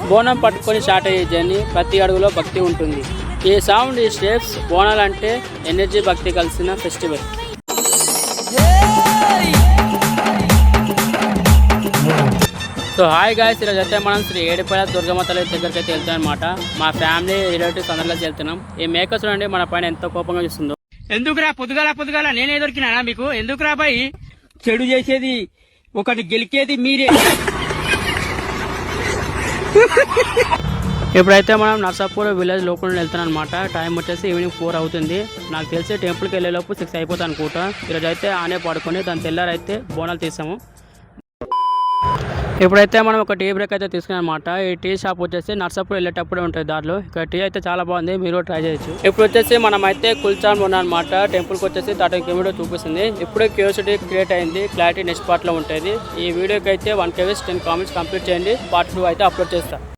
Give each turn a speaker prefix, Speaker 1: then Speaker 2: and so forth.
Speaker 1: బోనం పట్టుకొని స్టార్ట్ అయ్యే జర్నీ ప్రతి అడుగులో భక్తి ఉంటుంది. ఈ సౌండ్, ఈ స్టెప్స్, బోనాలు అంటే ఎనర్జీ, భక్తి కలిసిన ఫెస్టివల్. సో హాయ్ గాయ్స్, ఈరోజు అయితే మనం శ్రీ ఏడుపాయల దుర్గమ్మ తల్లి దగ్గరికి అయితే వెళ్తాం అనమాట. మా ఫ్యామిలీ రిలేటివ్స్ అందరిలో వెళ్తున్నాం. ఈ మేకర్స్ చూడండి మన పైన ఎంతో కోపంగా చూస్తుందో. ఎందుకురా పొద్దుగాల నేనే దొరికినా మీకు? ఎందుకురా బాయ్? చెడు చేసేది ఒకటి, గెలికేది మీరే. ఇప్పుడైతే మనం నర్సాపూర్ విలేజ్ లోపల వెళ్తున్నాం అనమాట. టైం వచ్చేసి ఈవినింగ్ 4 అవుతుంది. నాకు తెలిసి టెంపుల్కి వెళ్ళేలోపు 6 అయిపోతుంది అనుకుంటా. ఈరోజు అయితే ఆనే పడుకొని దాని తెల్లారైతే బోనాలు తీసాము. ఇప్పుడైతే మనం ఒక టీ బ్రేక్ అయితే తీసుకున్నాం అనమాట. ఈ టీ షాప్ వచ్చేసి నర్సాపూర్ వెళ్ళేటప్పుడే ఉంటుంది దారిలో. ఇక్కడ టీ అయితే చాలా బాగుంది, మీరు ట్రై చేయొచ్చు. ఇప్పుడు వచ్చేసి మనం అయితే కుల్చాన్ ఉన్నాం అనమాట. టెంపుల్కి వచ్చేసి 30 కిలోమీటర్ చూపిస్తుంది. ఇప్పుడే క్యూరియాసిటీ క్రియేట్ అయింది. క్లారిటీ నెక్స్ట్ పార్ట్లో ఉంటుంది. ఈ వీడియోకి అయితే 1K 10 కామెంట్స్ కంప్లీట్ చేయండి. పార్ట్ 2 అయితే అప్లోడ్ చేస్తాను.